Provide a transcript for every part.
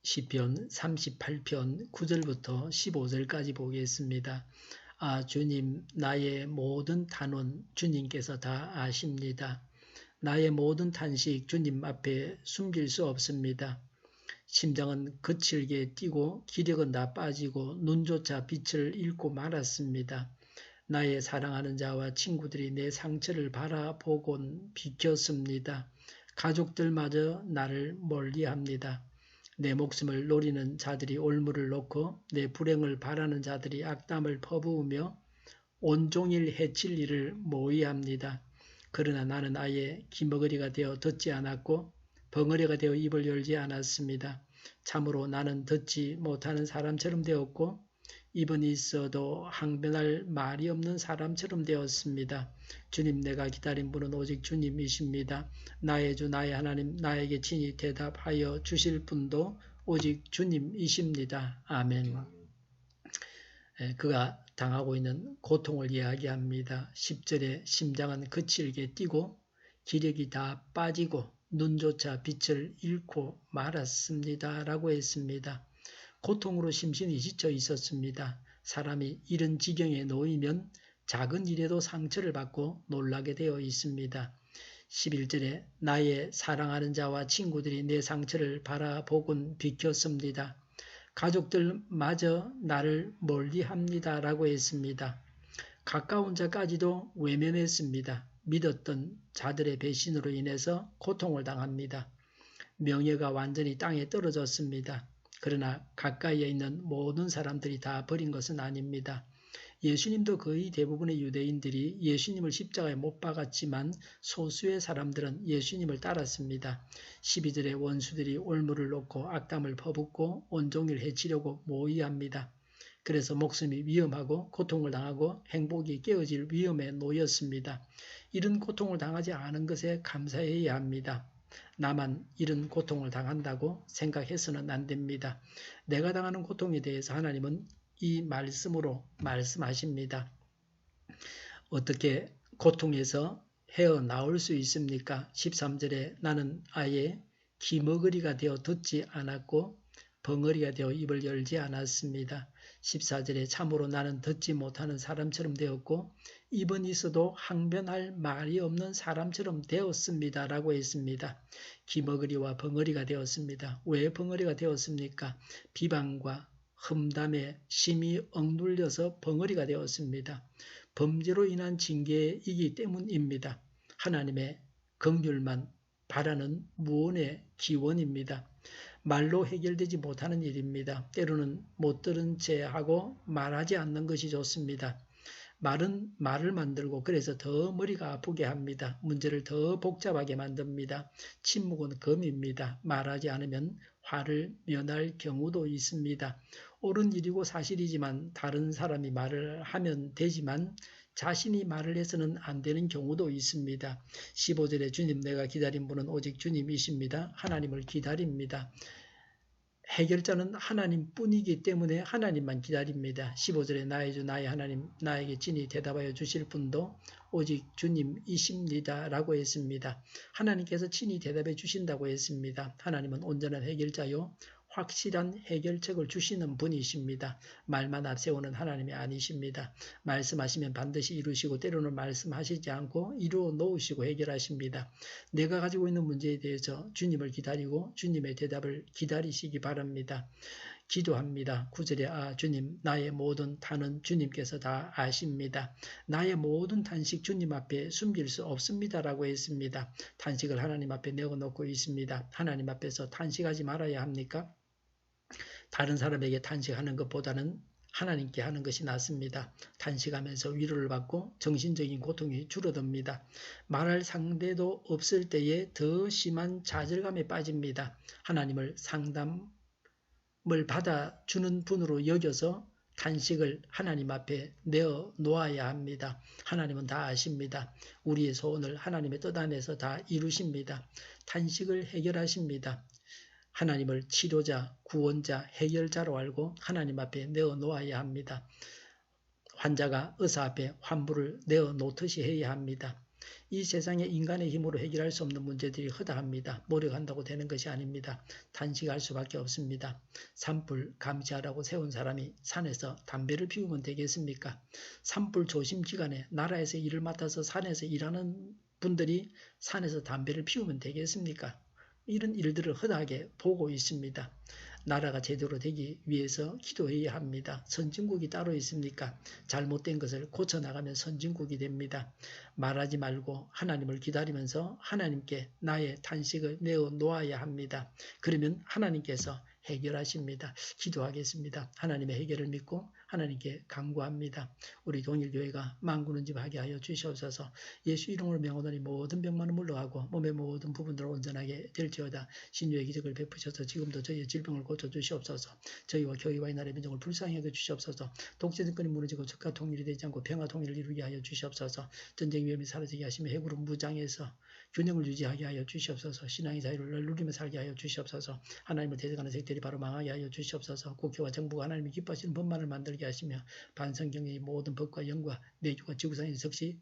시편 38편 9절부터 15절까지 보겠습니다. 주님, 나의 모든 탄원 주님께서 다 아십니다. 나의 모든 탄식 주님 앞에 숨길 수 없습니다. 심장은 거칠게 뛰고 기력은 다 빠지고 눈조차 빛을 잃고 말았습니다. 나의 사랑하는 자와 친구들이 내 상처를 바라보곤 비켰습니다. 가족들마저 나를 멀리합니다. 내 목숨을 노리는 자들이 올무를 놓고 내 불행을 바라는 자들이 악담을 퍼부으며 온종일 해칠 일을 모의합니다. 그러나 나는 아예 기머거리가 되어 듣지 않았고 벙어리가 되어 입을 열지 않았습니다. 참으로 나는 듣지 못하는 사람처럼 되었고 입은 있어도 항변할 말이 없는 사람처럼 되었습니다. 주님, 내가 기다린 분은 오직 주님이십니다. 나의 주 나의 하나님, 나에게 친히 대답하여 주실 분도 오직 주님이십니다. 아멘. 그가 당하고 있는 고통을 이야기합니다. 10절에 심장은 거칠게 뛰고 기력이 다 빠지고 눈조차 빛을 잃고 말았습니다. 라고 했습니다. 고통으로 심신이 지쳐 있었습니다. 사람이 이런 지경에 놓이면 작은 일에도 상처를 받고 놀라게 되어 있습니다. 11절에 나의 사랑하는 자와 친구들이 내 상처를 바라보곤 비켰습니다. 가족들마저 나를 멀리합니다. 라고 했습니다. 가까운 자까지도 외면했습니다. 믿었던 자들의 배신으로 인해서 고통을 당합니다. 명예가 완전히 땅에 떨어졌습니다. 그러나 가까이에 있는 모든 사람들이 다 버린 것은 아닙니다. 예수님도 거의 대부분의 유대인들이 예수님을 십자가에 못 박았지만 소수의 사람들은 예수님을 따랐습니다. 12절에 원수들이 올무를 놓고 악담을 퍼붓고 온종일 해치려고 모의합니다. 그래서 목숨이 위험하고 고통을 당하고 행복이 깨어질 위험에 놓였습니다. 이런 고통을 당하지 않은 것에 감사해야 합니다. 나만 이런 고통을 당한다고 생각해서는 안 됩니다. 내가 당하는 고통에 대해서 하나님은 이 말씀으로 말씀하십니다. 어떻게 고통에서 헤어나올 수 있습니까? 13절에 나는 아예 기머거리가 되어 듣지 않았고 벙어리가 되어 입을 열지 않았습니다. 14절에 참으로 나는 듣지 못하는 사람처럼 되었고 입은 있어도 항변할 말이 없는 사람처럼 되었습니다. 라고 했습니다. 기머거리와 벙어리가 되었습니다. 왜 벙어리가 되었습니까? 비방과 험담에 심히 억눌려서 벙어리가 되었습니다. 범죄로 인한 징계이기 때문입니다. 하나님의 긍휼만 바라는 무언의 기원입니다. 말로 해결되지 못하는 일입니다. 때로는 못 들은 채 하고 말하지 않는 것이 좋습니다. 말은 말을 만들고 그래서 더 머리가 아프게 합니다. 문제를 더 복잡하게 만듭니다. 침묵은 금입니다. 말하지 않으면 화를 면할 경우도 있습니다. 옳은 일이고 사실이지만 다른 사람이 말을 하면 되지만 자신이 말을 해서는 안 되는 경우도 있습니다. 15절에 주님, 내가 기다린 분은 오직 주님이십니다. 하나님을 기다립니다. 해결자는 하나님뿐이기 때문에 하나님만 기다립니다. 15절에 나의 주 나의 하나님, 나에게 친히 대답하여 주실 분도 오직 주님이십니다. 라고 했습니다. 하나님께서 친히 대답해 주신다고 했습니다. 하나님은 온전한 해결자요 확실한 해결책을 주시는 분이십니다. 말만 앞세우는 하나님이 아니십니다. 말씀하시면 반드시 이루시고 때로는 말씀하시지 않고 이루어 놓으시고 해결하십니다. 내가 가지고 있는 문제에 대해서 주님을 기다리고 주님의 대답을 기다리시기 바랍니다. 기도합니다. 9절에 주님, 나의 모든 탄은 주님께서 다 아십니다. 나의 모든 탄식 주님 앞에 숨길 수 없습니다. 라고 했습니다. 탄식을 하나님 앞에 내어놓고 있습니다. 하나님 앞에서 탄식하지 말아야 합니까? 다른 사람에게 탄식하는 것보다는 하나님께 하는 것이 낫습니다. 탄식하면서 위로를 받고 정신적인 고통이 줄어듭니다. 말할 상대도 없을 때에 더 심한 좌절감에 빠집니다. 하나님을 상담을 받아주는 분으로 여겨서 탄식을 하나님 앞에 내어놓아야 합니다. 하나님은 다 아십니다. 우리의 소원을 하나님의 뜻 안에서 다 이루십니다. 탄식을 해결하십니다. 하나님을 치료자, 구원자, 해결자로 알고 하나님 앞에 내어놓아야 합니다. 환자가 의사 앞에 환부를 내어놓듯이 해야 합니다. 이 세상에 인간의 힘으로 해결할 수 없는 문제들이 허다합니다. 노력한다고 되는 것이 아닙니다. 단식할 수밖에 없습니다. 산불 감시하라고 세운 사람이 산에서 담배를 피우면 되겠습니까? 산불 조심 기간에 나라에서 일을 맡아서 산에서 일하는 분들이 산에서 담배를 피우면 되겠습니까? 이런 일들을 허다하게 보고 있습니다. 나라가 제대로 되기 위해서 기도해야 합니다. 선진국이 따로 있습니까? 잘못된 것을 고쳐나가면 선진국이 됩니다. 말하지 말고 하나님을 기다리면서 하나님께 나의 탄식을 내어놓아야 합니다. 그러면 하나님께서 해결하십니다. 기도하겠습니다. 하나님의 해결을 믿고 하나님께 간구합니다. 우리 동일교회가 만군은집 하게 하여 주시옵소서. 예수 이름으로 명하노니 모든 병만은 물러가고 몸의 모든 부분들을 온전하게 될지어다. 신유의 기적을 베푸셔서 지금도 저희의 질병을 고쳐주시옵소서. 저희와 교회와 이 나라의 민족을 불쌍히 여겨 주시옵소서. 독재정권이 무너지고 적과 통일이 되지 않고 평화 통일을 이루게 하여 주시옵소서. 전쟁 위험이 사라지게 하시며 해구로 무장해서 균형을 유지하게 하여 주시옵소서. 신앙의 자유를 누리며 살게 하여 주시옵소서. 하나님을 대적하는 색들이 바로 망하게 하여 주시옵소서. 국회와 정부가 하나님이 기뻐하시는 법만을 만들게 하시며 반성경의 모든 법과 영과 내주가 지구상의 적시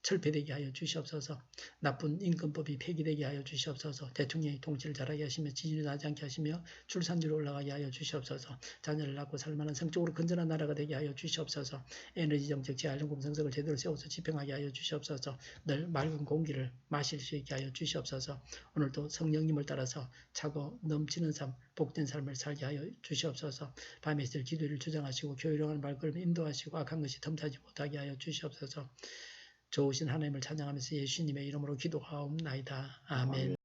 철폐되게 하여 주시옵소서. 나쁜 임금법이 폐기되게 하여 주시옵소서. 대통령이 통치를 잘하게 하시며 지진이 나지 않게 하시며 출산율이 올라가게 하여 주시옵소서. 자녀를 낳고 살만한 성적으로 건전한 나라가 되게 하여 주시옵소서. 에너지 정책 재활용금 정책을 제대로 세워서 집행하게 하여 주시옵소서. 늘 맑은 공기를 마실 수 있게 하여 주시옵소서. 오늘도 성령님을 따라서 차고 넘치는 삶, 복된 삶을 살게 하여 주시옵소서. 밤에 있을 기도를 주장하시고 교회를 말걸음 인도하시고 악한 것이 틈타지 못하게 하여 주시옵소서. 좋으신 하나님을 찬양하면서 예수님의 이름으로 기도하옵나이다. 아멘.